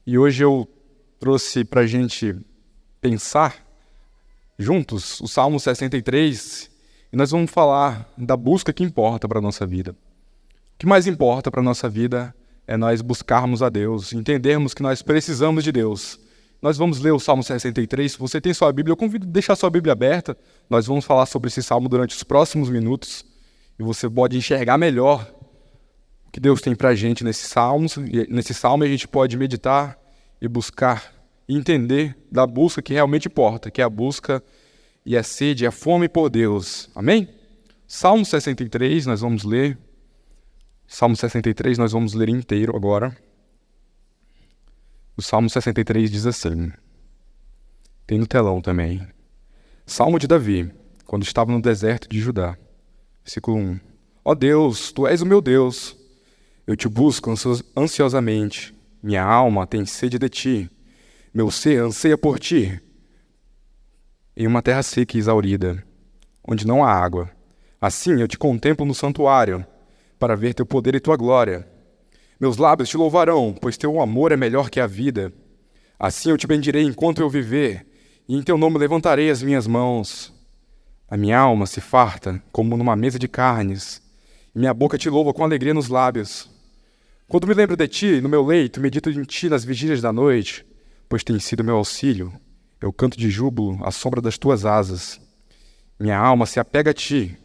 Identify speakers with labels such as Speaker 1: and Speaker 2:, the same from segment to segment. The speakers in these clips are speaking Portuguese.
Speaker 1: E hoje eu trouxe para a gente pensar juntos o Salmo 63 e nós vamos falar da busca que importa para a nossa vida. O que mais importa para a nossa vida é nós buscarmos a Deus, entendermos que nós precisamos de Deus. Nós vamos ler o Salmo 63. Se você tem sua Bíblia, eu convido a deixar sua Bíblia aberta. Nós vamos falar sobre esse Salmo durante os próximos minutos e você pode enxergar melhor o que Deus tem para a gente nesse Salmo a gente pode meditar e buscar e entender da busca que realmente importa, que é a busca e a sede, a fome por Deus. Amém? Salmo 63, nós vamos ler. Salmo 63, nós vamos ler inteiro agora. O Salmo 63 diz assim. Tem no telão também. Salmo de Davi, quando estava no deserto de Judá. Versículo 1. Ó Deus, Tu és o meu Deus. Eu te busco ansiosamente. Minha alma tem sede de Ti. Meu ser anseia por Ti. Em uma terra seca e exaurida, onde não há água. Assim eu te contemplo no santuário, para ver Teu poder e Tua glória. Meus lábios Te louvarão, pois Teu amor é melhor que a vida. Assim eu Te bendirei enquanto eu viver, e em Teu nome levantarei as minhas mãos. A minha alma se farta, como numa mesa de carnes, e minha boca Te louva com alegria nos lábios. Quando me lembro de Ti, no meu leito, medito em Ti nas vigílias da noite, pois tens sido meu auxílio. Eu canto de júbilo à sombra das Tuas asas. Minha alma se apega a Ti,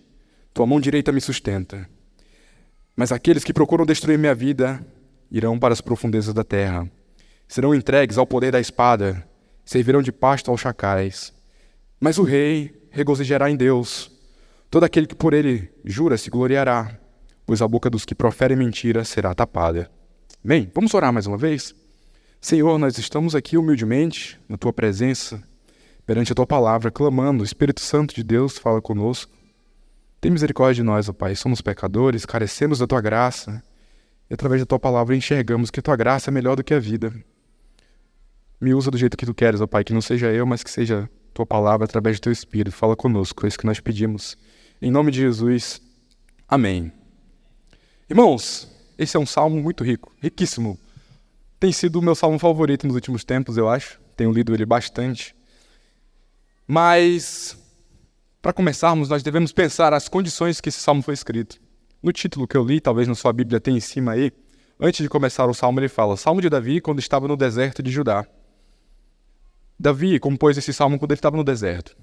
Speaker 1: Tua mão direita me sustenta. Mas aqueles que procuram destruir minha vida irão para as profundezas da terra. Serão entregues ao poder da espada, servirão de pasto aos chacais. Mas o rei regozijará em Deus. Todo aquele que por ele jura se gloriará, pois a boca dos que proferem mentira será tapada. Bem, vamos orar mais uma vez? Senhor, nós estamos aqui humildemente na Tua presença, perante a Tua palavra, clamando. O Espírito Santo de Deus fala conosco. Tem misericórdia de nós, ó Pai. Somos pecadores, carecemos da Tua graça. E através da Tua palavra enxergamos que a Tua graça é melhor do que a vida. Me usa do jeito que Tu queres, ó Pai. Que não seja eu, mas que seja Tua palavra através do Teu Espírito. Fala conosco, é isso que nós pedimos. Em nome de Jesus, amém. Irmãos, esse é um salmo muito rico, riquíssimo. Tem sido o meu salmo favorito nos últimos tempos, eu acho. Tenho lido ele bastante. Mas, para começarmos, nós devemos pensar as condições que esse salmo foi escrito. No título que eu li, talvez na sua Bíblia tenha em cima aí, antes de começar o salmo, ele fala: Salmo de Davi quando estava no deserto de Judá. Davi compôs esse salmo quando ele estava no deserto.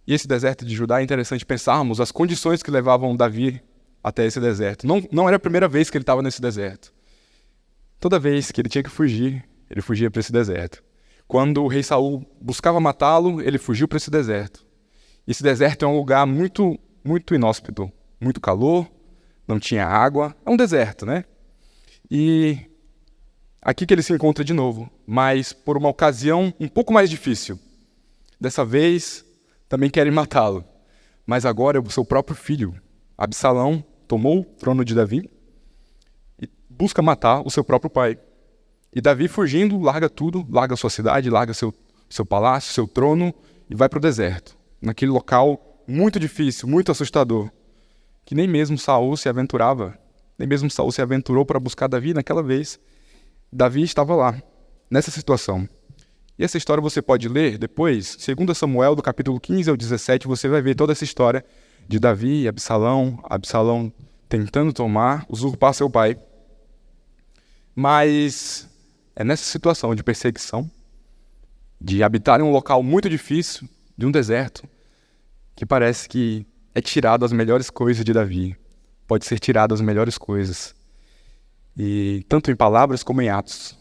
Speaker 1: E esse deserto de Judá é interessante pensarmos as condições que levavam Davi até esse deserto. Não era a primeira vez que ele estava nesse deserto. Toda vez que ele tinha que fugir, ele fugia para esse deserto. Quando o rei Saul buscava matá-lo, ele fugiu para esse deserto. Esse deserto é um lugar muito, muito inóspito. Muito calor, não tinha água. É um deserto, né? E aqui que ele se encontra de novo, mas por uma ocasião um pouco mais difícil. Dessa vez, também querem matá-lo. Mas agora é o seu próprio filho, Absalão, tomou o trono de Davi e busca matar o seu próprio pai. E Davi, fugindo, larga tudo, larga sua cidade, larga seu palácio, seu trono e vai para o deserto. Naquele local muito difícil, muito assustador, que nem mesmo Saul se aventurava, nem mesmo Saul se aventurou para buscar Davi naquela vez. Davi estava lá, nessa situação. E essa história você pode ler depois, 2 Samuel, do capítulo 15 ao 17, você vai ver toda essa história de Davi e Absalão tentando usurpar seu pai. Mas é nessa situação de perseguição, de habitar em um local muito difícil, de um deserto, que parece que é tirado as melhores coisas de Davi. Pode ser tirado as melhores coisas. E tanto em palavras como em atos.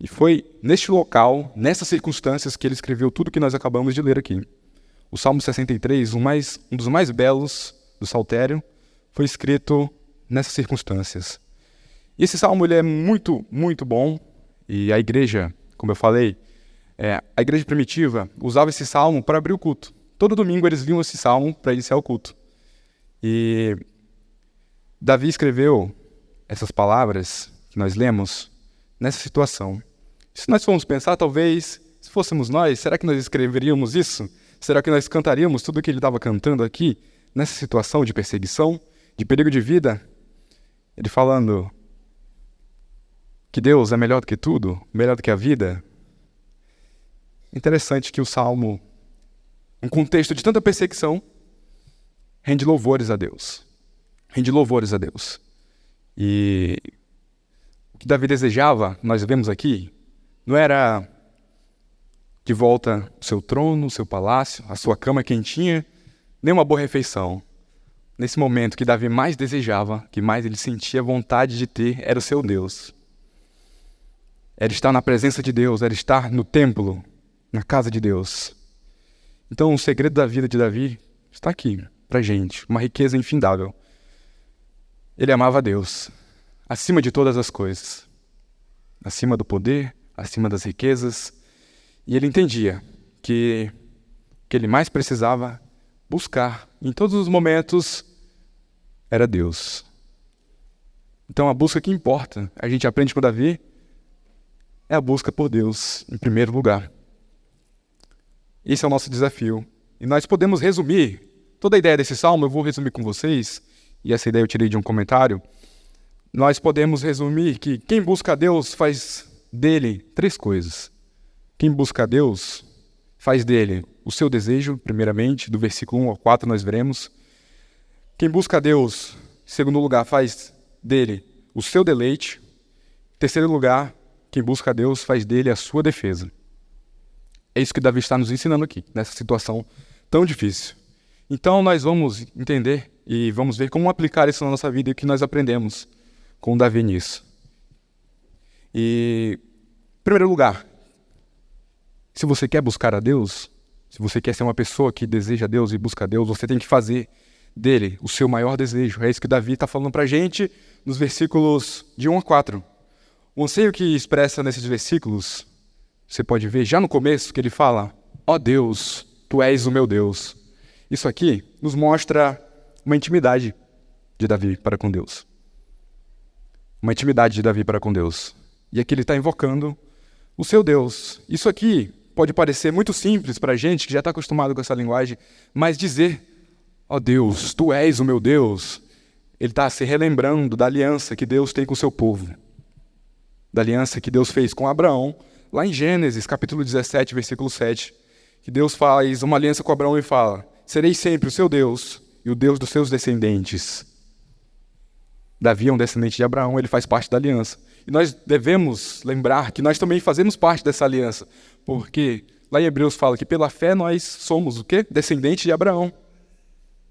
Speaker 1: E foi neste local, nessas circunstâncias, que ele escreveu tudo que nós acabamos de ler aqui. O Salmo 63, um dos mais belos do Saltério, foi escrito nessas circunstâncias. E esse salmo ele é muito, muito bom. E a igreja, como eu falei, a igreja primitiva usava esse salmo para abrir o culto. Todo domingo eles liam esse salmo para iniciar o culto. E Davi escreveu essas palavras que nós lemos nessa situação. Se nós formos pensar, talvez, se fôssemos nós, será que nós escreveríamos isso? Será que nós cantaríamos tudo o que ele estava cantando aqui, nessa situação de perseguição, de perigo de vida? Ele falando: que Deus é melhor do que tudo, melhor do que a vida. Interessante que o Salmo, um contexto de tanta perseguição, rende louvores a Deus. Rende louvores a Deus. E o que Davi desejava, nós vemos aqui, não era de volta o seu trono, o seu palácio, a sua cama quentinha, nem uma boa refeição. Nesse momento que Davi mais desejava, que mais ele sentia vontade de ter, era o seu Deus. Era estar na presença de Deus, era estar no templo, na casa de Deus. Então o segredo da vida de Davi está aqui, pra gente, uma riqueza infindável. Ele amava a Deus, acima de todas as coisas, acima do poder, acima das riquezas, e ele entendia que o que ele mais precisava buscar em todos os momentos era Deus. Então a busca que importa, a gente aprende com Davi, é a busca por Deus em primeiro lugar. Esse é o nosso desafio. E nós podemos resumir toda a ideia desse salmo, eu vou resumir com vocês, e essa ideia eu tirei de um comentário. Nós podemos resumir que quem busca a Deus faz dele 3 coisas. Quem busca a Deus faz dele o seu desejo, primeiramente, do versículo 1 ao 4 nós veremos. Quem busca a Deus, em segundo lugar, faz dele o seu deleite. Em terceiro lugar, quem busca a Deus faz dele a sua defesa. É isso que Davi está nos ensinando aqui, nessa situação tão difícil. Então nós vamos entender e vamos ver como aplicar isso na nossa vida e o que nós aprendemos com Davi nisso. E, em primeiro lugar, se você quer buscar a Deus, se você quer ser uma pessoa que deseja a Deus e busca a Deus, você tem que fazer dele o seu maior desejo. É isso que Davi está falando para a gente nos versículos de 1 a 4. O anseio que expressa nesses versículos, você pode ver já no começo que ele fala: ó Deus, tu és o meu Deus. Isso aqui nos mostra uma intimidade de Davi para com Deus. Uma intimidade de Davi para com Deus. E aqui ele está invocando o seu Deus. Isso aqui pode parecer muito simples para a gente que já está acostumado com essa linguagem, mas dizer, ó Deus, tu és o meu Deus, ele está se relembrando da aliança que Deus tem com o seu povo. Da aliança que Deus fez com Abraão, lá em Gênesis, capítulo 17, versículo 7, que Deus faz uma aliança com Abraão e fala: serei sempre o seu Deus e o Deus dos seus descendentes. Davi é um descendente de Abraão, ele faz parte da aliança. E nós devemos lembrar que nós também fazemos parte dessa aliança, porque lá em Hebreus fala que pela fé nós somos o quê? Descendentes de Abraão.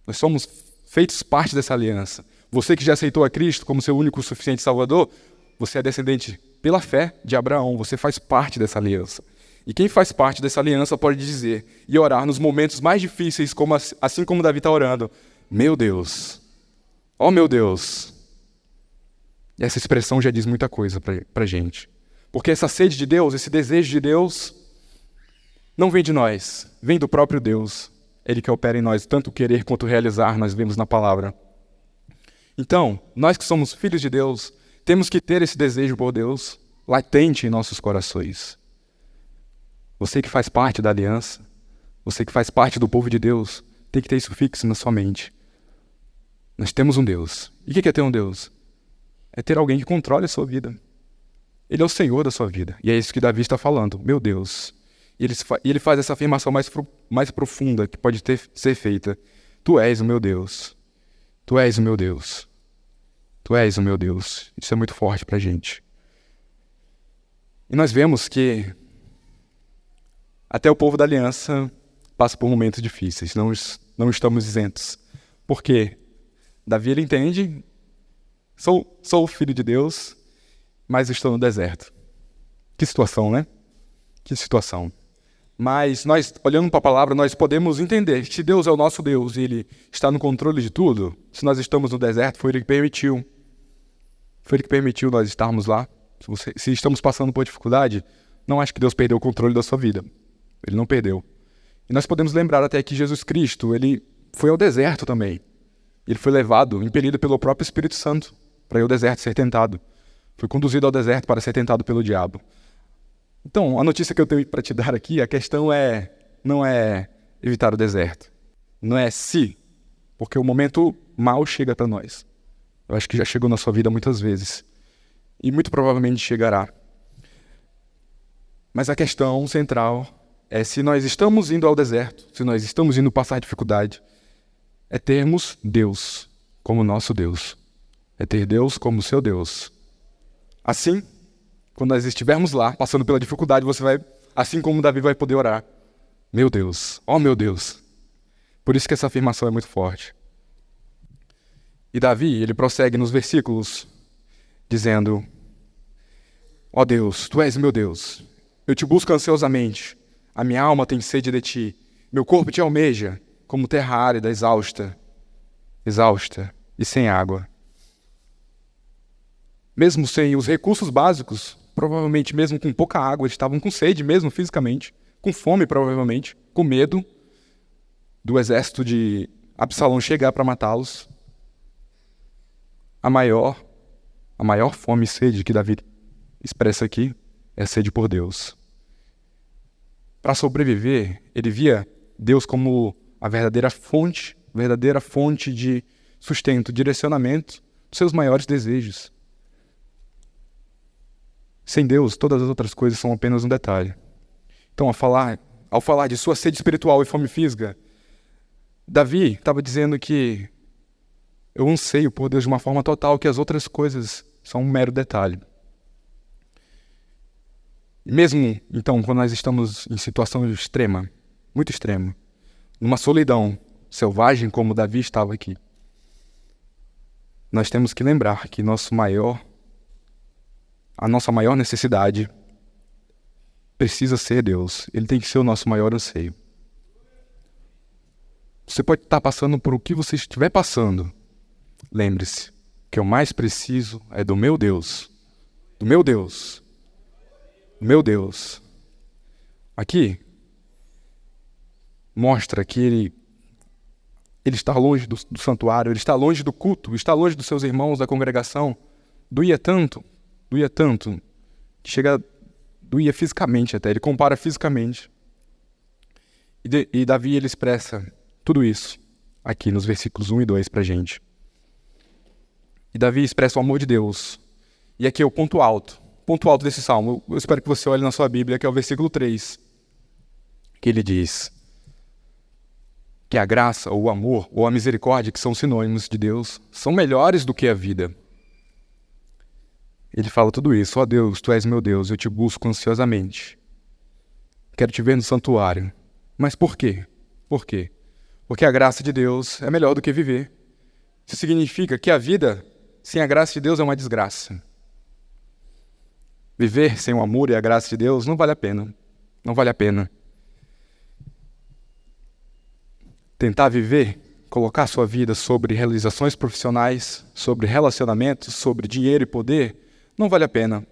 Speaker 1: Nós somos feitos parte dessa aliança. Você que já aceitou a Cristo como seu único e suficiente Salvador, você é descendente pela fé de Abraão, você faz parte dessa aliança. E quem faz parte dessa aliança pode dizer e orar nos momentos mais difíceis, assim como Davi está orando: meu Deus, ó meu Deus. E essa expressão já diz muita coisa para a gente. Porque essa sede de Deus, esse desejo de Deus, não vem de nós, vem do próprio Deus. Ele que opera em nós, tanto querer quanto realizar, nós vemos na palavra. Então, nós que somos filhos de Deus, temos que ter esse desejo por Deus latente em nossos corações. Você que faz parte da aliança, você que faz parte do povo de Deus, tem que ter isso fixo na sua mente. Nós temos um Deus. E o que é ter um Deus? É ter alguém que controle a sua vida. Ele é o Senhor da sua vida. E é isso que Davi está falando. Meu Deus. E ele faz essa afirmação mais profunda que pode ser feita. Tu és o meu Deus. Tu és o meu Deus. Tu és o meu Deus. Isso é muito forte para a gente. E nós vemos que até o povo da aliança passa por momentos difíceis. Não estamos isentos. Por quê? Davi, ele entende: sou o filho de Deus, mas estou no deserto. Que situação, né? Que situação. Mas nós, olhando para a palavra, nós podemos entender que se Deus é o nosso Deus e Ele está no controle de tudo, se nós estamos no deserto, foi Ele que permitiu. Foi Ele que permitiu nós estarmos lá. Se estamos passando por dificuldade, não acho que Deus perdeu o controle da sua vida. Ele não perdeu. E nós podemos lembrar até que Jesus Cristo, Ele foi ao deserto também. Ele foi levado, impelido pelo próprio Espírito Santo para ir ao deserto ser tentado. Foi conduzido ao deserto para ser tentado pelo diabo. Então, a notícia que eu tenho para te dar aqui, a questão não é evitar o deserto. Não é se, porque o momento mal chega para nós. Eu acho que já chegou na sua vida muitas vezes. e muito provavelmente chegará. Mas a questão central é se nós estamos indo ao deserto, se nós estamos indo passar dificuldade, é termos Deus como nosso Deus. É ter Deus como seu Deus. Assim, quando nós estivermos lá, passando pela dificuldade, você vai, assim como Davi, vai poder orar. Meu Deus, ó meu Deus. Por isso que essa afirmação é muito forte. E Davi, ele prossegue nos versículos, dizendo: ó Deus, Tu és meu Deus. Eu te busco ansiosamente. A minha alma tem sede de Ti. Meu corpo Te almeja, como terra árida, exausta e sem água. Mesmo sem os recursos básicos, provavelmente mesmo com pouca água, eles estavam com sede mesmo fisicamente, com fome provavelmente, com medo do exército de Absalão chegar para matá-los. A maior fome e sede que Davi expressa aqui é a sede por Deus. Para sobreviver, ele via Deus como a verdadeira fonte de sustento, direcionamento dos seus maiores desejos. Sem Deus, todas as outras coisas são apenas um detalhe. Então, ao falar de sua sede espiritual e fome física, Davi estava dizendo que eu anseio por Deus de uma forma total, que as outras coisas são um mero detalhe. E mesmo, então, quando nós estamos em situação extrema, muito extrema, numa solidão selvagem como Davi estava aqui, nós temos que lembrar que a nossa maior necessidade precisa ser Deus. Ele tem que ser o nosso maior anseio. Você pode estar passando por o que você estiver passando. Lembre-se que o mais preciso é do meu Deus. Do meu Deus. Do meu Deus. Aqui mostra que ele está longe do santuário, ele está longe do culto, está longe dos seus irmãos da congregação. Doía tanto, que doía fisicamente até, ele compara fisicamente. E Davi, ele expressa tudo isso aqui nos versículos 1 e 2 pra gente. E Davi expressa o amor de Deus. E aqui é o ponto alto desse salmo. Eu espero que você olhe na sua Bíblia, que é o versículo 3, que ele diz que a graça, ou o amor, ou a misericórdia, que são sinônimos de Deus, são melhores do que a vida. Ele fala tudo isso: ó Deus, Tu és meu Deus, eu te busco ansiosamente. Quero te ver no santuário. Mas por quê? Por quê? Porque a graça de Deus é melhor do que viver. Isso significa que a vida sem a graça de Deus é uma desgraça. Viver sem o amor e a graça de Deus não vale a pena. Não vale a pena. Tentar viver, colocar sua vida sobre realizações profissionais, sobre relacionamentos, sobre dinheiro e poder, não vale a pena.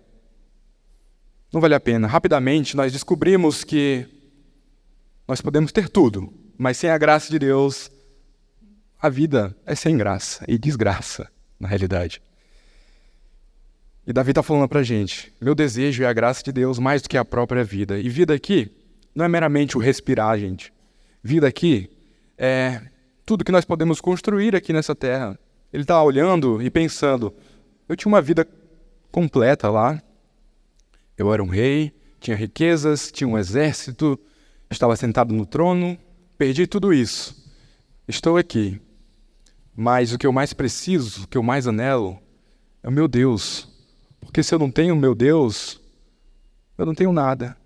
Speaker 1: Não vale a pena. Rapidamente nós descobrimos que nós podemos ter tudo, mas sem a graça de Deus, a vida é sem graça e desgraça, na realidade. E Davi está falando pra gente: meu desejo é a graça de Deus mais do que a própria vida. E vida aqui não é meramente o respirar, gente. Vida aqui é tudo que nós podemos construir aqui nessa terra. Ele está olhando e pensando: eu tinha uma vida completa lá. Eu era um rei, tinha riquezas, tinha um exército, estava sentado no trono, perdi tudo isso. Estou aqui. Mas o que eu mais preciso, o que eu mais anelo, é o meu Deus. Porque se eu não tenho o meu Deus, eu não tenho nada.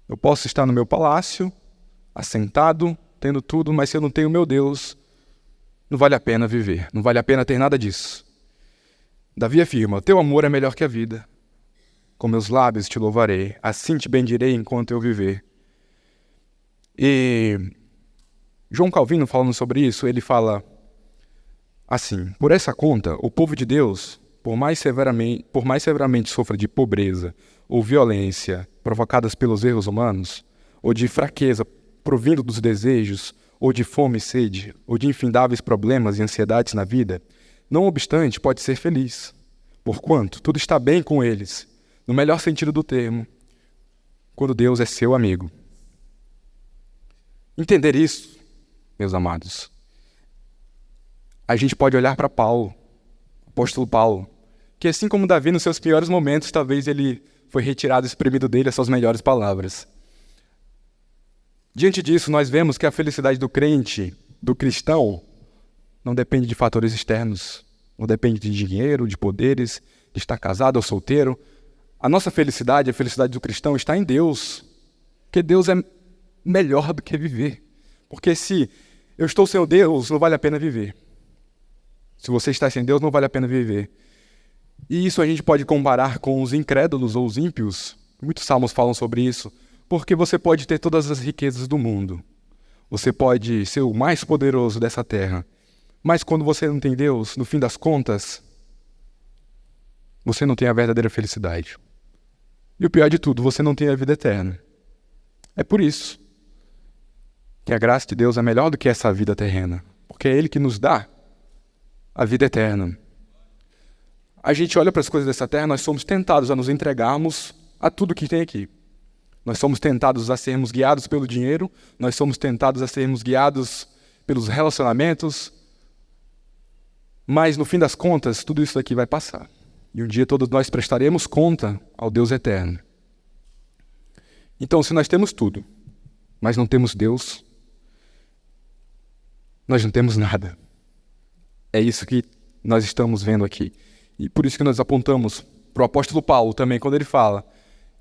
Speaker 1: Eu posso estar no meu palácio, assentado, tendo tudo, mas se eu não tenho o meu Deus, não vale a pena viver, não vale a pena ter nada disso. Davi afirma: teu amor é melhor que a vida. Com meus lábios te louvarei, assim te bendirei enquanto eu viver. E João Calvino, falando sobre isso, ele fala assim: por essa conta, o povo de Deus, por mais severamente sofra de pobreza ou violência provocadas pelos erros humanos, ou de fraqueza provindo dos desejos, ou de fome e sede, ou de infindáveis problemas e ansiedades na vida, não obstante, pode ser feliz, porquanto tudo está bem com eles, no melhor sentido do termo, quando Deus é seu amigo. Entender isso, meus amados, a gente pode olhar para Paulo, apóstolo Paulo, que assim como Davi nos seus piores momentos, talvez ele foi retirado, exprimido dele as suas melhores palavras. Diante disso, nós vemos que a felicidade do crente, do cristão, não depende de fatores externos, não depende de dinheiro, de poderes, de estar casado ou solteiro. A nossa felicidade, a felicidade do cristão está em Deus, porque Deus é melhor do que viver. Porque se eu estou sem Deus, não vale a pena viver. Se você está sem Deus, não vale a pena viver. E isso a gente pode comparar com os incrédulos ou os ímpios. Muitos salmos falam sobre isso. Porque você pode ter todas as riquezas do mundo. Você pode ser o mais poderoso dessa terra. Mas quando você não tem Deus, no fim das contas, você não tem a verdadeira felicidade. E o pior de tudo, você não tem a vida eterna. É por isso que a graça de Deus é melhor do que essa vida terrena. Porque é Ele que nos dá a vida eterna. A gente olha para as coisas dessa terra, nós somos tentados a nos entregarmos a tudo que tem aqui. Nós somos tentados a sermos guiados pelo dinheiro, nós somos tentados a sermos guiados pelos relacionamentos, mas no fim das contas, tudo isso aqui vai passar. E um dia todos nós prestaremos conta ao Deus eterno. Então, se nós temos tudo, mas não temos Deus, nós não temos nada. É isso que nós estamos vendo aqui. E por isso que nós apontamos para o apóstolo Paulo também, quando ele fala.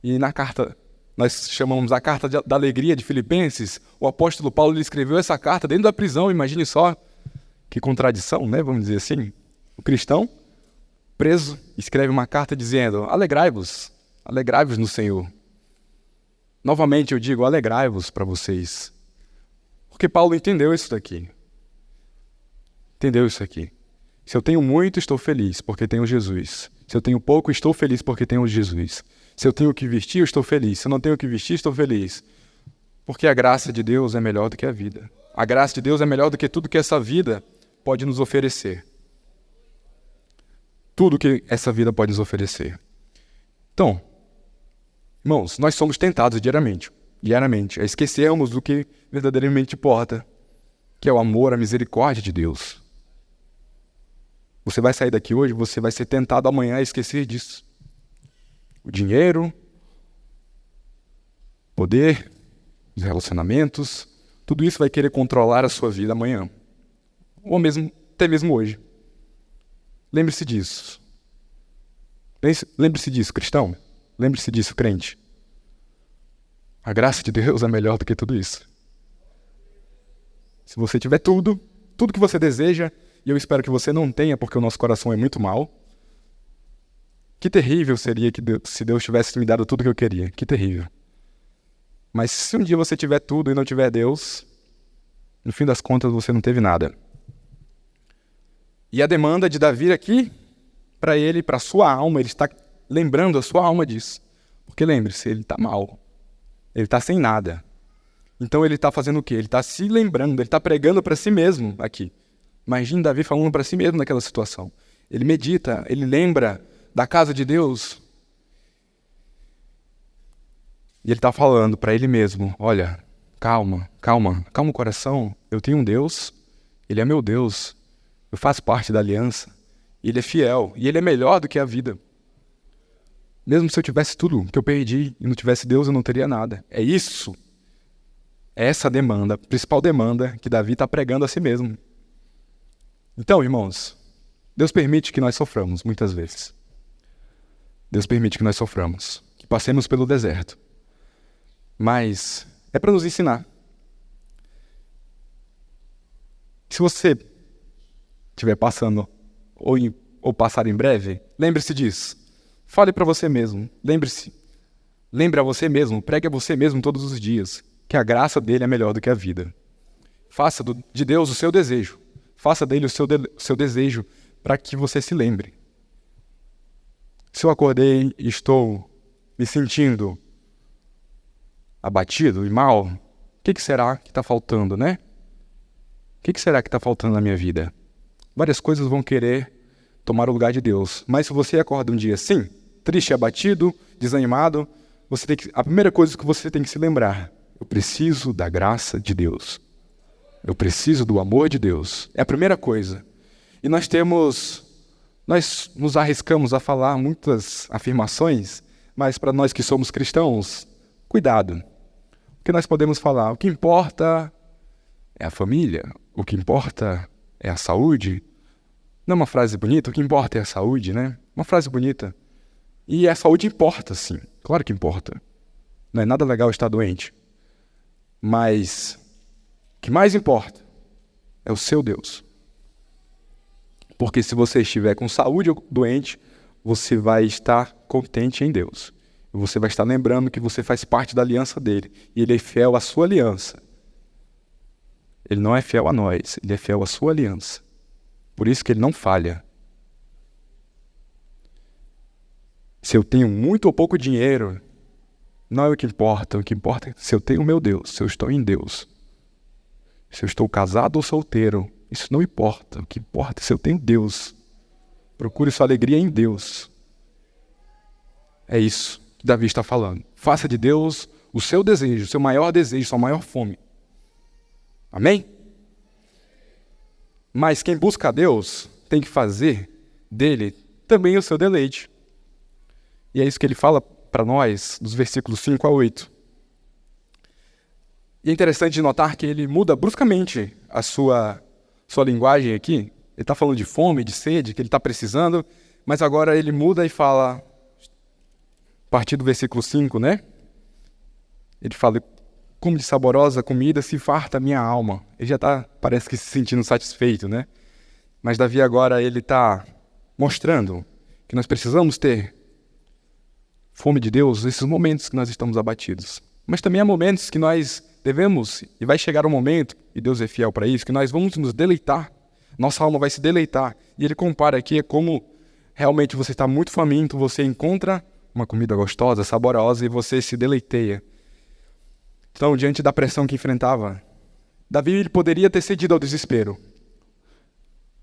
Speaker 1: E na carta, nós chamamos a carta da alegria de Filipenses, o apóstolo Paulo ele escreveu essa carta dentro da prisão, imagine só que contradição, né? Vamos dizer assim. O cristão, preso, escreve uma carta dizendo, alegrai-vos no Senhor. Novamente eu digo, alegrai-vos para vocês. Porque Paulo entendeu isso daqui. Entendeu isso aqui. Se eu tenho muito, estou feliz, porque tenho Jesus. Se eu tenho pouco, estou feliz, porque tenho Jesus. Se eu tenho o que vestir, eu estou feliz. Se eu não tenho o que vestir, estou feliz. Porque a graça de Deus é melhor do que a vida. A graça de Deus é melhor do que tudo que essa vida pode nos oferecer. Tudo que essa vida pode nos oferecer. Então, irmãos, nós somos tentados diariamente a esquecermos do que verdadeiramente importa, que é o amor, a misericórdia de Deus. Você vai sair daqui hoje, você vai ser tentado amanhã a esquecer disso. O dinheiro, poder, os relacionamentos, tudo isso vai querer controlar a sua vida amanhã. Ou mesmo, até mesmo hoje. Lembre-se disso. Lembre-se disso, cristão. Lembre-se disso, crente. A graça de Deus é melhor do que tudo isso. Se você tiver tudo que você deseja, e eu espero que você não tenha, porque o nosso coração é muito mau, que terrível seria se Deus tivesse me dado tudo que eu queria. Que terrível. Mas se um dia você tiver tudo e não tiver Deus, no fim das contas você não teve nada. E a demanda de Davi aqui, para ele, para a sua alma, ele está lembrando a sua alma disso. Porque lembre-se, ele está mal. Ele está sem nada. Então ele está fazendo o quê? Ele está se lembrando, ele está pregando para si mesmo aqui. Imagine Davi falando para si mesmo naquela situação. Ele medita, ele lembra da casa de Deus. E ele está falando para ele mesmo, olha, calma o coração. Eu tenho um Deus, Ele é meu Deus. Eu faço parte da aliança. Ele é fiel e Ele é melhor do que a vida. Mesmo se eu tivesse tudo que eu perdi e não tivesse Deus, eu não teria nada. É isso. É essa demanda, a principal demanda que Davi está pregando a si mesmo. Então, irmãos, Deus permite que nós soframos muitas vezes. Deus permite que nós soframos, que passemos pelo deserto. Mas é para nos ensinar. Se você estiver passando ou passar em breve, lembre-se disso. Fale para você mesmo. Lembre-se. Lembre a você mesmo. Pregue a você mesmo todos os dias. Que a graça dele é melhor do que a vida. Faça de Deus o seu desejo. Faça dele o seu desejo para que você se lembre. Se eu acordei e estou me sentindo abatido e mal, o que será que está faltando, né? O que será que está faltando na minha vida? Várias coisas vão querer tomar o lugar de Deus. Mas se você acorda um dia assim, triste, abatido, desanimado, a primeira coisa que você tem que se lembrar: eu preciso da graça de Deus. Eu preciso do amor de Deus. É a primeira coisa. E nós temos Nós nos arriscamos a falar muitas afirmações, mas para nós que somos cristãos, cuidado. O que nós podemos falar? O que importa é a família, o que importa é a saúde. Não é uma frase bonita? O que importa é a saúde, né? Uma frase bonita. E a saúde importa, sim. Claro que importa. Não é nada legal estar doente. Mas o que mais importa é o seu Deus. Porque se você estiver com saúde ou doente, você vai estar contente em Deus. E você vai estar lembrando que você faz parte da aliança dele. E ele é fiel à sua aliança. Ele não é fiel a nós, ele é fiel à sua aliança. Por isso que ele não falha. Se eu tenho muito ou pouco dinheiro, não é o que importa. O que importa é se eu tenho o meu Deus, se eu estou em Deus. Se eu estou casado ou solteiro, isso não importa. O que importa é se eu tenho Deus. Procure sua alegria em Deus. É isso que Davi está falando. Faça de Deus o seu desejo, o seu maior desejo, sua maior fome. Amém? Mas quem busca a Deus tem que fazer dele também o seu deleite. E é isso que ele fala para nós, dos versículos 5 a 8. E é interessante notar que ele muda bruscamente a sua linguagem aqui. Ele está falando de fome, de sede, que ele está precisando, mas agora ele muda e fala, a partir do versículo 5, né? Ele fala, como de saborosa comida se farta a minha alma. Ele já está, parece que se sentindo satisfeito, né? Mas Davi agora ele está mostrando que nós precisamos ter fome de Deus nesses momentos que nós estamos abatidos. Mas também há momentos que nós devemos, e vai chegar um momento, e Deus é fiel para isso, que nós vamos nos deleitar. Nossa alma vai se deleitar. E ele compara aqui como realmente você está muito faminto, você encontra uma comida gostosa, saborosa, e você se deleiteia. Então, diante da pressão que enfrentava, Davi ele poderia ter cedido ao desespero.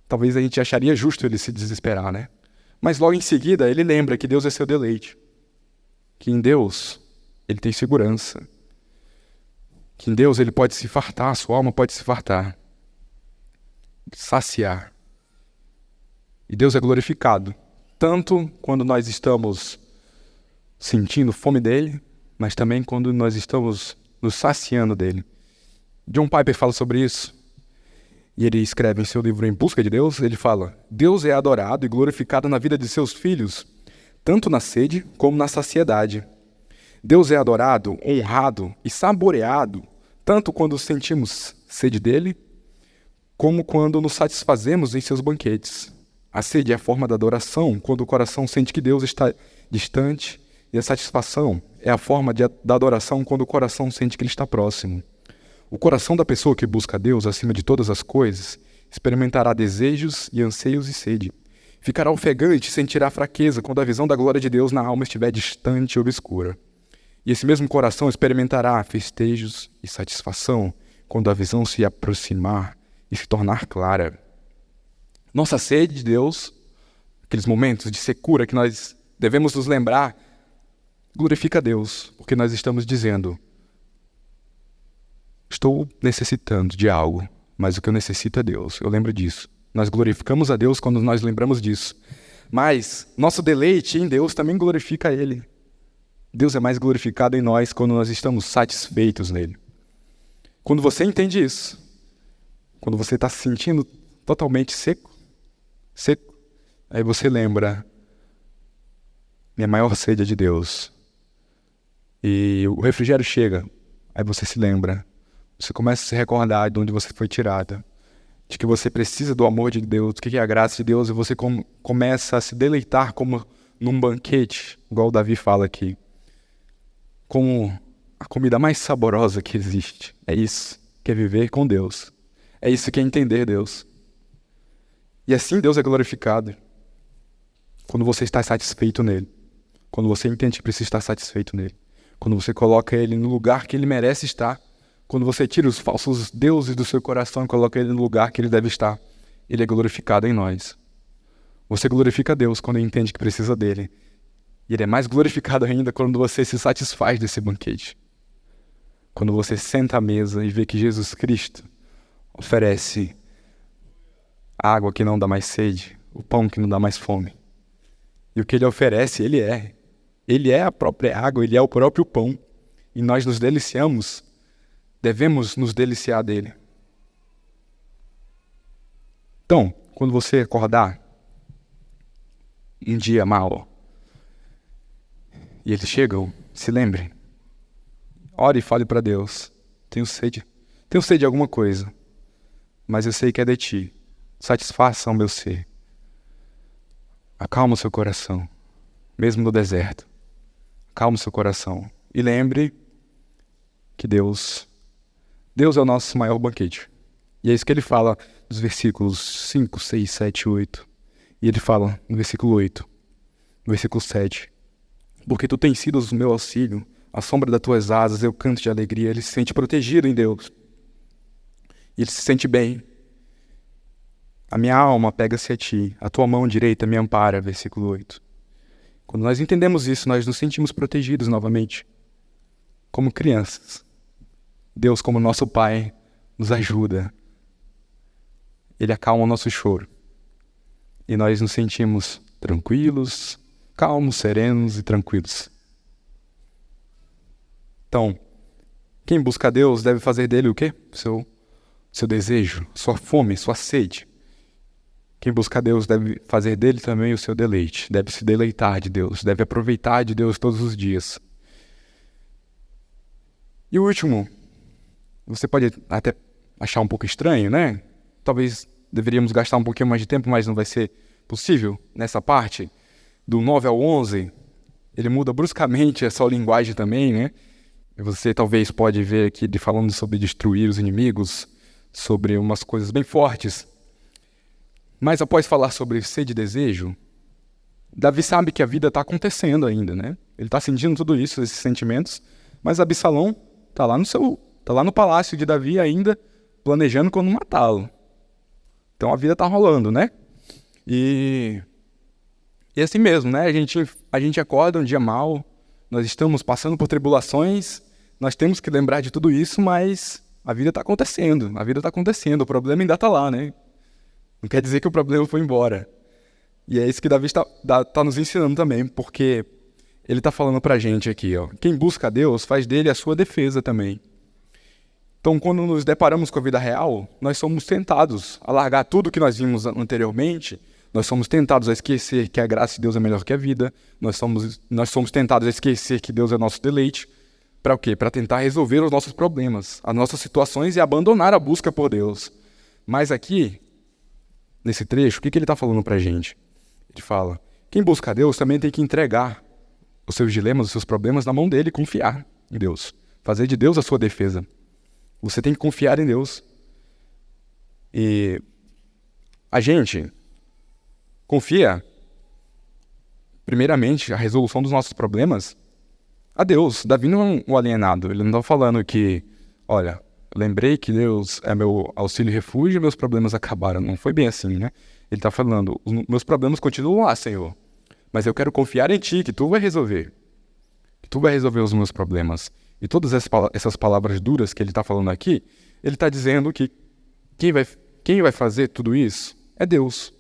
Speaker 1: Talvez a gente acharia justo ele se desesperar, né? Mas logo em seguida, ele lembra que Deus é seu deleite. Que em Deus, ele tem segurança. Que em Deus ele pode se fartar, sua alma pode se fartar. Saciar. E Deus é glorificado. Tanto quando nós estamos sentindo fome dele, mas também quando nós estamos nos saciando dele. John Piper fala sobre isso. E ele escreve em seu livro Em Busca de Deus, ele fala: Deus é adorado e glorificado na vida de seus filhos, tanto na sede como na saciedade. Deus é adorado, honrado e saboreado, tanto quando sentimos sede dele, como quando nos satisfazemos em seus banquetes. A sede é a forma da adoração, quando o coração sente que Deus está distante, e a satisfação é a forma da adoração quando o coração sente que ele está próximo. O coração da pessoa que busca Deus acima de todas as coisas experimentará desejos e anseios e sede. Ficará ofegante e sentirá fraqueza quando a visão da glória de Deus na alma estiver distante e obscura. E esse mesmo coração experimentará festejos e satisfação quando a visão se aproximar e se tornar clara. Nossa sede de Deus, aqueles momentos de secura que nós devemos nos lembrar, glorifica a Deus, porque nós estamos dizendo: estou necessitando de algo, mas o que eu necessito é Deus. Eu lembro disso. Nós glorificamos a Deus quando nós lembramos disso. Mas nosso deleite em Deus também glorifica Ele. Deus é mais glorificado em nós quando nós estamos satisfeitos nele. Quando você entende isso, quando você está se sentindo totalmente seco, aí você lembra: minha maior sede é de Deus. E o refrigério chega, aí você se lembra. Você começa a se recordar de onde você foi tirada, de que você precisa do amor de Deus, do que é a graça de Deus, e você começa a se deleitar como num banquete, igual o Davi fala aqui, como a comida mais saborosa que existe. É isso que é viver com Deus. É isso que é entender Deus. E assim Deus é glorificado, quando você está satisfeito nele, quando você entende que precisa estar satisfeito nele, quando você coloca ele no lugar que ele merece estar, quando você tira os falsos deuses do seu coração e coloca ele no lugar que ele deve estar, ele é glorificado em nós. Você glorifica a Deus quando entende que precisa dele. E ele é mais glorificado ainda quando você se satisfaz desse banquete. Quando você senta à mesa e vê que Jesus Cristo oferece água que não dá mais sede, o pão que não dá mais fome. E o que ele oferece, ele é. Ele é a própria água, ele é o próprio pão. E nós nos deliciamos, devemos nos deliciar dele. Então, quando você acordar um dia mal, e eles chegam, se lembre. Ore e fale para Deus. Tenho sede de alguma coisa, mas eu sei que é de ti. Satisfaça o meu ser. Acalma o seu coração, mesmo no deserto. Acalma o seu coração. E lembre que Deus é o nosso maior banquete. E é isso que ele fala nos versículos 5, 6, 7, 8. E ele fala no versículo 8, no versículo 7. Porque tu tens sido o meu auxílio, à sombra das tuas asas eu canto de alegria. Ele se sente protegido em Deus. E ele se sente bem. A minha alma pega-se a ti, a tua mão direita me ampara, versículo 8. Quando nós entendemos isso, nós nos sentimos protegidos novamente, como crianças. Deus, como nosso Pai, nos ajuda. Ele acalma o nosso choro. E nós nos sentimos tranquilos, calmos, serenos e tranquilos. Então, quem busca Deus deve fazer dele o quê? Seu desejo, sua fome, sua sede. Quem busca Deus deve fazer dele também o seu deleite. Deve se deleitar de Deus, deve aproveitar de Deus todos os dias. E o último, você pode até achar um pouco estranho, né? Talvez deveríamos gastar um pouquinho mais de tempo, mas não vai ser possível nessa parte. Do 9 ao 11, ele muda bruscamente a sua linguagem também, né? Você talvez pode ver aqui ele falando sobre destruir os inimigos, sobre umas coisas bem fortes. Mas após falar sobre sede e desejo, Davi sabe que a vida está acontecendo ainda, né? Ele está sentindo tudo isso, esses sentimentos, mas Absalão está lá no palácio de Davi ainda, planejando como matá-lo. Então a vida está rolando, né? E assim mesmo, né? A gente acorda um dia mal, nós estamos passando por tribulações, nós temos que lembrar de tudo isso, mas a vida está acontecendo, o problema ainda está lá, né? Não quer dizer que o problema foi embora. E é isso que Davi está nos ensinando também, porque ele está falando pra gente aqui, ó. Quem busca a Deus faz dele a sua defesa também. Então, quando nos deparamos com a vida real, nós somos tentados a largar tudo que nós vimos anteriormente, nós somos tentados a esquecer que a graça de Deus é melhor que a vida, nós somos tentados a esquecer que Deus é nosso deleite. Para o quê? Para tentar resolver os nossos problemas, as nossas situações e abandonar a busca por Deus. Mas aqui, nesse trecho, o que ele está falando para a gente? Ele fala, quem busca a Deus também tem que entregar os seus dilemas, os seus problemas na mão dele, confiar em Deus. Fazer de Deus a sua defesa. Você tem que confiar em Deus. E a gente confia, primeiramente, a resolução dos nossos problemas a Deus. Davi não é um alienado. Ele não está falando que, olha, lembrei que Deus é meu auxílio e refúgio e meus problemas acabaram. Não foi bem assim, né? Ele está falando, os meus problemas continuam lá, Senhor. Mas eu quero confiar em Ti, que Tu vai resolver. Que Tu vai resolver os meus problemas. E todas essas palavras duras que ele está falando aqui, ele está dizendo que quem vai fazer tudo isso é Deus.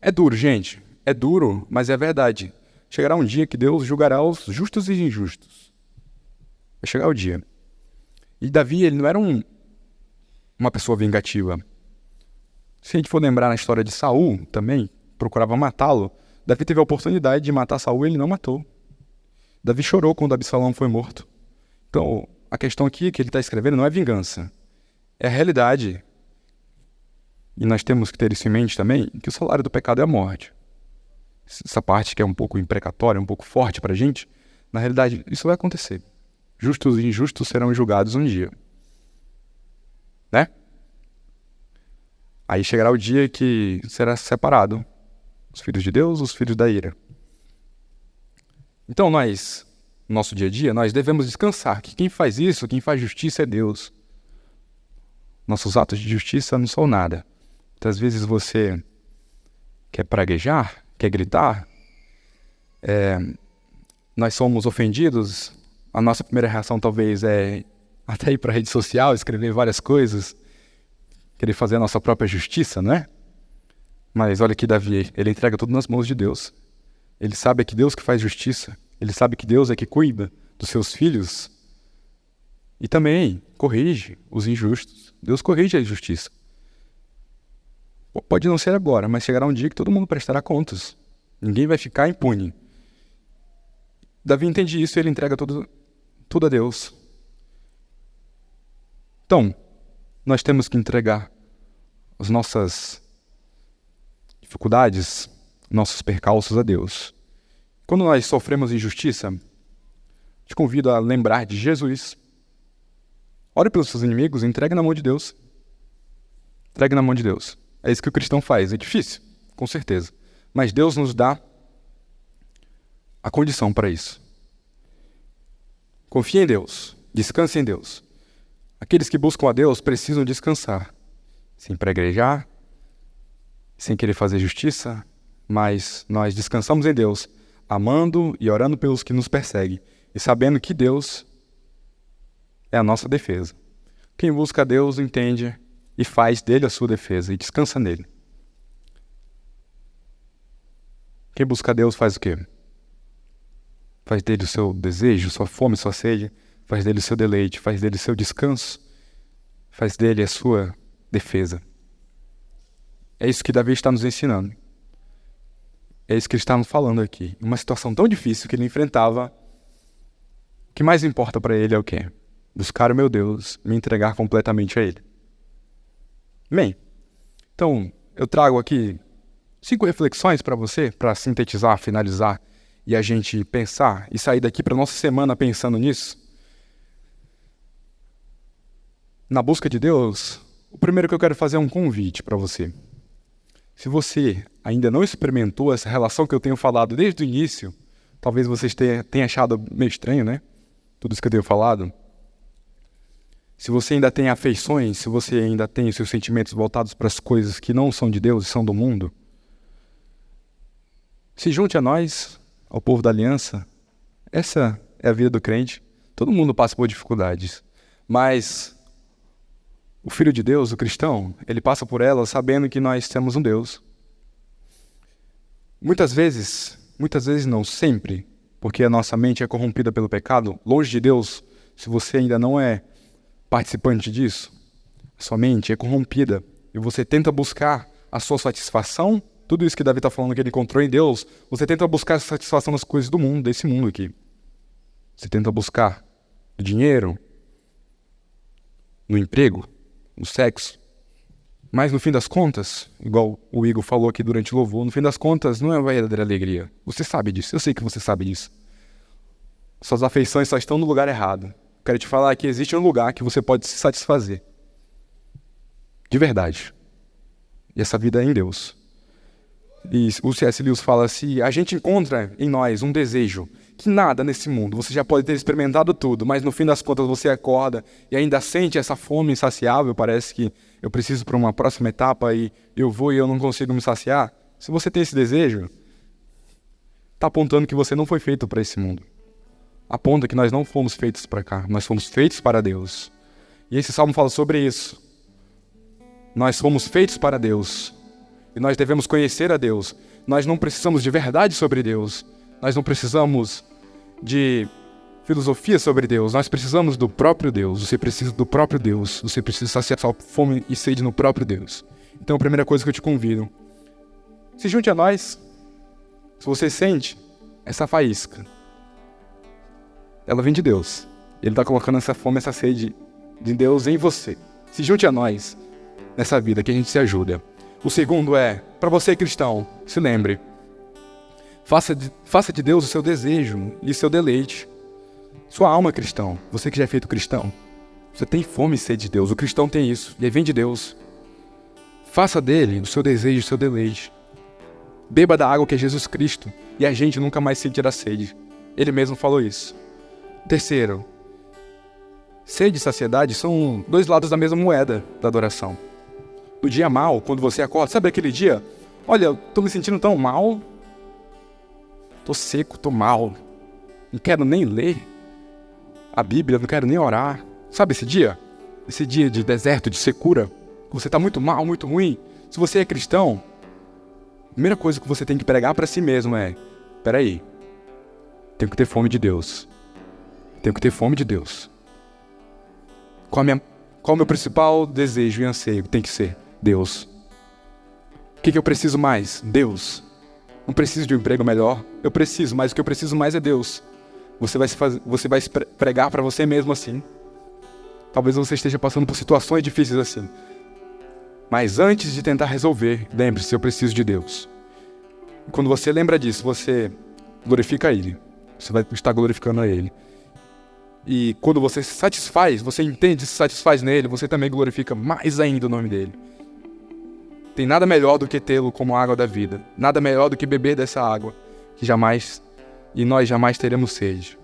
Speaker 1: É duro, gente. É duro, mas é verdade. Chegará um dia que Deus julgará os justos e injustos. Vai chegar o dia. E Davi, ele não era uma pessoa vingativa. Se a gente for lembrar na história de Saul também, procurava matá-lo. Davi teve a oportunidade de matar Saul e ele não matou. Davi chorou quando Absalão foi morto. Então, a questão aqui que ele está escrevendo não é vingança. É a realidade. E nós temos que ter isso em mente também, que o salário do pecado é a morte. Essa parte que é um pouco imprecatória, um pouco forte para a gente, na realidade, isso vai acontecer. Justos e injustos serão julgados um dia. Né? Aí chegará o dia que será separado os filhos de Deus, os filhos da ira. Então nós, no nosso dia a dia, nós devemos descansar que quem faz isso, quem faz justiça é Deus. Nossos atos de justiça não são nada. Muitas vezes você quer praguejar, quer gritar, nós somos ofendidos, a nossa primeira reação talvez é até ir para a rede social, escrever várias coisas, querer fazer a nossa própria justiça, não é? Mas olha aqui Davi, ele entrega tudo nas mãos de Deus. Ele sabe que Deus que faz justiça. Ele sabe que Deus é que cuida dos seus filhos. E também corrige os injustos. Deus corrige a injustiça. Pode não ser agora, mas chegará um dia que todo mundo prestará contas. Ninguém vai ficar impune. Davi entende isso e ele entrega tudo a Deus. Então, nós temos que entregar as nossas dificuldades, nossos percalços a Deus. Quando nós sofremos injustiça, te convido a lembrar de Jesus. Ore pelos seus inimigos e entregue na mão de Deus. Entregue na mão de Deus. É isso que o cristão faz. É difícil, com certeza. Mas Deus nos dá a condição para isso. Confie em Deus. Descanse em Deus. Aqueles que buscam a Deus precisam descansar. Sem pregrejar, sem querer fazer justiça, mas nós descansamos em Deus, amando e orando pelos que nos perseguem, e sabendo que Deus é a nossa defesa. Quem busca a Deus entende e faz dele a sua defesa, e descansa nele. Quem busca a Deus faz o quê? Faz dele o seu desejo, sua fome, sua sede, faz dele o seu deleite, faz dele o seu descanso, faz dele a sua defesa. É isso que Davi está nos ensinando. É isso que ele está nos falando aqui. Uma situação tão difícil que ele enfrentava, o que mais importa para ele é o quê? Buscar o meu Deus, me entregar completamente a Ele. Bem, então eu trago aqui 5 reflexões para você, para sintetizar, finalizar, e a gente pensar e sair daqui para nossa semana pensando nisso. Na busca de Deus, o primeiro que eu quero fazer é um convite para você. Se você ainda não experimentou essa relação que eu tenho falado desde o início, talvez você tenha achado meio estranho, né? Tudo isso que eu tenho falado. Se você ainda tem afeições, se você ainda tem os seus sentimentos voltados para as coisas que não são de Deus e são do mundo, se junte a nós, ao povo da aliança. Essa é a vida do crente. Todo mundo passa por dificuldades, mas o Filho de Deus, o cristão, ele passa por elas sabendo que nós temos um Deus. Muitas vezes não, sempre, porque a nossa mente é corrompida pelo pecado, longe de Deus, se você ainda não é participante disso, sua mente é corrompida e você tenta buscar a sua satisfação, tudo isso que Davi está falando que ele encontrou em Deus, você tenta buscar a satisfação nas coisas do mundo, desse mundo aqui. Você tenta buscar no dinheiro, no emprego, no sexo. Mas no fim das contas, igual o Igor falou aqui durante o louvor, no fim das contas não é uma verdadeira alegria. Você sabe disso, eu sei que você sabe disso. Suas afeições só estão no lugar errado. Quero te falar que existe um lugar que você pode se satisfazer. De verdade. E essa vida é em Deus. E o C.S. Lewis fala assim, a gente encontra em nós um desejo que nada nesse mundo, você já pode ter experimentado tudo, mas no fim das contas você acorda e ainda sente essa fome insaciável, parece que eu preciso para uma próxima etapa e eu vou e eu não consigo me saciar. Se você tem esse desejo, está apontando que você não foi feito para esse mundo. Aponta que nós não fomos feitos para cá, nós fomos feitos para Deus. E esse salmo fala sobre isso. Nós fomos feitos para Deus. E nós devemos conhecer a Deus. Nós não precisamos de verdade sobre Deus. Nós não precisamos de filosofia sobre Deus. Nós precisamos do próprio Deus. Você precisa do próprio Deus. Você precisa saciar sua fome e sede no próprio Deus. Então a primeira coisa que eu te convido, se junte a nós. Se você sente essa faísca, ela vem de Deus. Ele está colocando essa fome, essa sede de Deus em você. Se junte a nós nessa vida, que a gente se ajuda. O segundo é, para você cristão, se lembre, faça de Deus o seu desejo e o seu deleite. Sua alma cristão, você que já é feito cristão, você tem fome e sede de Deus, o cristão tem isso, e aí vem de Deus. Faça dele o seu desejo e o seu deleite. Beba da água que é Jesus Cristo, e a gente nunca mais sentirá sede. Ele mesmo falou isso. Terceiro, sede e saciedade são 2 lados da mesma moeda da adoração. No dia mal, quando você acorda, sabe aquele dia? Olha, eu tô me sentindo tão mal. Tô seco, tô mal. Não quero nem ler a Bíblia, não quero nem orar. Sabe esse dia? Esse dia de deserto, de secura. Você tá muito mal, muito ruim. Se você é cristão, primeira coisa que você tem que pregar para si mesmo é: peraí, tenho que ter fome de Deus. Tenho que ter fome de Deus. Qual o meu principal desejo e anseio? Tem que ser Deus. O que eu preciso mais? Deus. Não preciso de um emprego melhor. Eu preciso, mas o que eu preciso mais é Deus. Você vai pregar para você mesmo assim. Talvez você esteja passando por situações difíceis assim. Mas antes de tentar resolver, lembre-se, eu preciso de Deus. Quando você lembra disso, você glorifica Ele. Você vai estar glorificando a Ele. E quando você se satisfaz, você entende e se satisfaz nele, você também glorifica mais ainda o nome dele. Tem nada melhor do que tê-lo como água da vida. Nada melhor do que beber dessa água, que nós jamais teremos sede.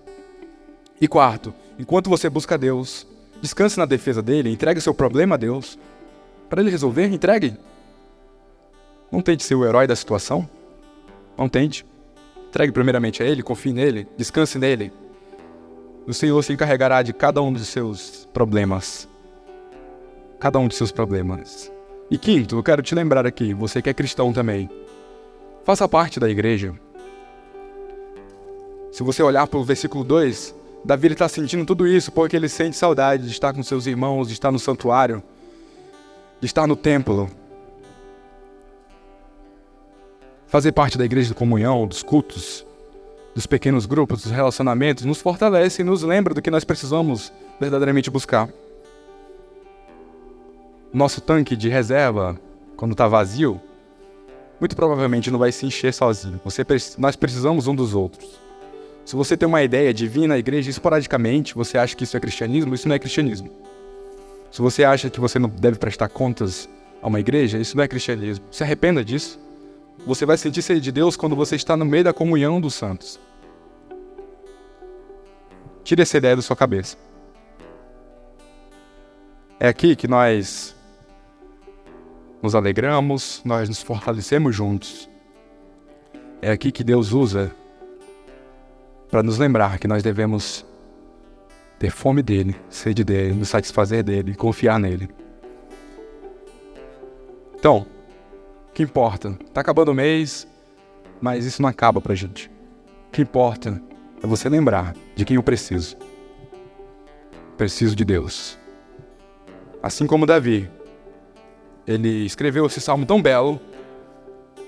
Speaker 1: E quarto, enquanto você busca Deus, descanse na defesa dele, entregue seu problema a Deus. Para ele resolver, entregue. Não tente ser o herói da situação. Não tente. Entregue primeiramente a ele, confie nele, descanse nele. O Senhor se encarregará de cada um dos seus problemas. Cada um de seus problemas. E quinto, eu quero te lembrar aqui, você que é cristão também, faça parte da igreja. Se você olhar para o versículo 2, Davi está sentindo tudo isso porque ele sente saudade de estar com seus irmãos, de estar no santuário, de estar no templo. Fazer parte da igreja de comunhão, dos cultos, dos pequenos grupos, dos relacionamentos, nos fortalece e nos lembra do que nós precisamos verdadeiramente buscar. Nosso tanque de reserva, quando está vazio, muito provavelmente não vai se encher sozinho. Nós precisamos um dos outros. Se você tem uma ideia de vir na igreja esporadicamente, você acha que isso é cristianismo, isso não é cristianismo. Se você acha que você não deve prestar contas a uma igreja, isso não é cristianismo. Se arrependa disso. Você vai sentir sede de Deus quando você está no meio da comunhão dos santos. Tire essa ideia da sua cabeça. É aqui que nós nos alegramos, nós nos fortalecemos juntos. É aqui que Deus usa para nos lembrar que nós devemos ter fome dele, sede dele, nos satisfazer dele, confiar nele. Então, o que importa? Está acabando o mês, mas isso não acaba pra gente. O que importa é você lembrar de quem eu preciso. Preciso de Deus. Assim como Davi, ele escreveu esse salmo tão belo,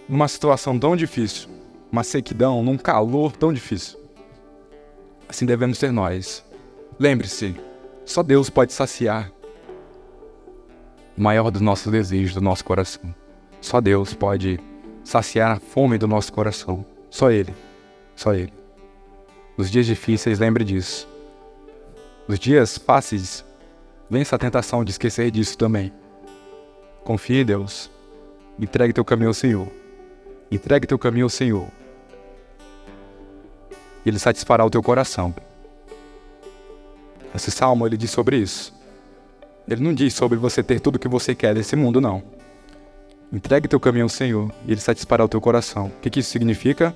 Speaker 1: numa situação tão difícil, uma sequidão, num calor tão difícil. Assim devemos ser nós. Lembre-se, só Deus pode saciar o maior dos nossos desejos, do nosso coração. Só Deus pode saciar a fome do nosso coração. Só Ele. Só Ele. Nos dias difíceis, lembre disso. Nos dias fáceis, vença a tentação de esquecer disso também. Confie em Deus. Entregue teu caminho ao Senhor. Entregue teu caminho ao Senhor. E Ele satisfará o teu coração. Esse salmo, ele diz sobre isso. Ele não diz sobre você ter tudo o que você quer desse mundo, não. Entregue teu caminho ao Senhor e Ele satisfará o teu coração. O que isso significa?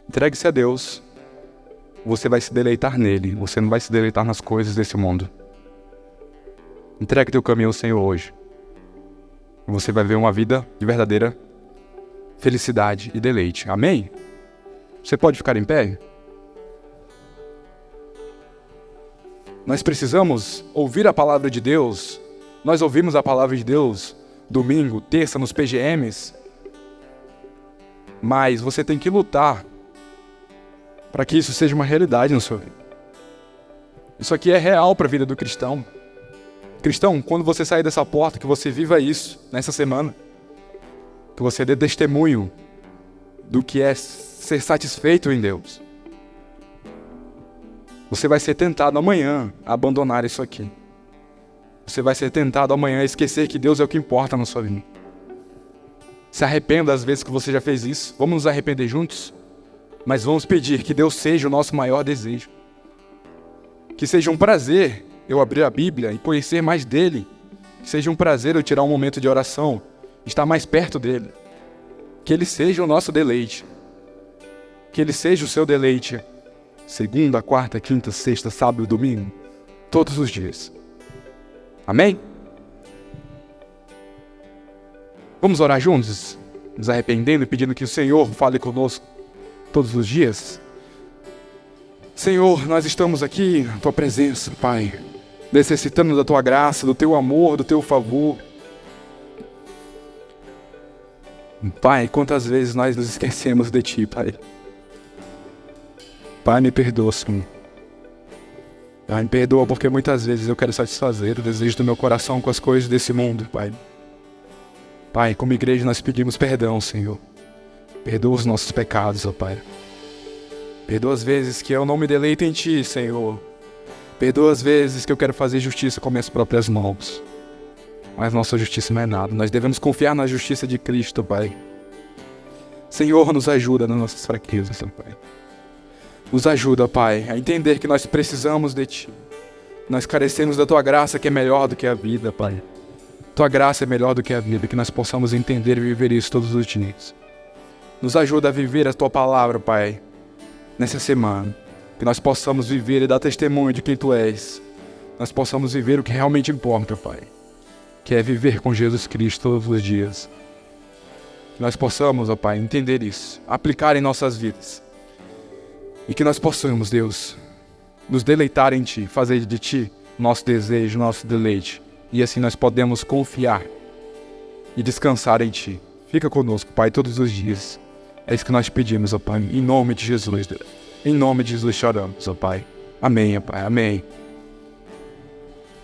Speaker 1: Entregue-se a Deus. Você vai se deleitar nele. Você não vai se deleitar nas coisas desse mundo. Entregue teu caminho ao Senhor hoje. Você vai ver uma vida de verdadeira felicidade e deleite. Amém? Você pode ficar em pé? Nós precisamos ouvir a palavra de Deus. Nós ouvimos a palavra de Deus domingo, terça, nos PGMs. Mas você tem que lutar para que isso seja uma realidade na sua vida. Isso aqui é real para a vida do cristão. Cristão, quando você sair dessa porta, que você viva isso nessa semana. Que você dê testemunho do que é ser satisfeito em Deus. Você vai ser tentado amanhã a abandonar isso aqui. Você vai ser tentado amanhã a esquecer que Deus é o que importa na sua vida. Se arrependa das vezes que você já fez isso. Vamos nos arrepender juntos? Mas vamos pedir que Deus seja o nosso maior desejo. Que seja um prazer eu abrir a Bíblia e conhecer mais dele. Que seja um prazer eu tirar um momento de oração, estar mais perto dele. Que ele seja o nosso deleite. Que ele seja o seu deleite. Segunda, quarta, quinta, sexta, sábado e domingo. Todos os dias. Amém? Vamos orar juntos? nos arrependendo e pedindo que o Senhor fale conosco todos os dias. Senhor, nós estamos aqui na Tua presença, Pai, necessitando da Tua graça, do Teu amor, do Teu favor. Pai, quantas vezes nós nos esquecemos de Ti, Pai. Pai, me perdoa, Senhor. Pai, me perdoa porque muitas vezes eu quero satisfazer o desejo do meu coração com as coisas desse mundo, Pai. Pai, como igreja nós pedimos perdão, Senhor. Perdoa os nossos pecados, ó Pai. Perdoa as vezes que eu não me deleito em Ti, Senhor. Perdoa as vezes que eu quero fazer justiça com minhas próprias mãos. Mas nossa justiça não é nada. Nós devemos confiar na justiça de Cristo, Pai. Senhor, nos ajuda nas nossas fraquezas, Pai. Nos ajuda, Pai, a entender que nós precisamos de Ti. Nós carecemos da Tua graça, que é melhor do que a vida, Pai. Tua graça é melhor do que a vida, que nós possamos entender e viver isso todos os dias. Nos ajuda a viver a Tua palavra, Pai, nessa semana. Que nós possamos viver e dar testemunho de quem Tu és. Nós possamos viver o que realmente importa, Pai. Que é viver com Jesus Cristo todos os dias. Que nós possamos, ó Pai, entender isso, aplicar em nossas vidas. E que nós possamos, Deus, nos deleitar em Ti, fazer de Ti nosso desejo, nosso deleite. E assim nós podemos confiar e descansar em Ti. Fica conosco, Pai, todos os dias. É isso que nós pedimos, ó Pai, em nome de Jesus, Deus. Em nome de Jesus choramos, ó Pai. Amém, ó Pai, amém.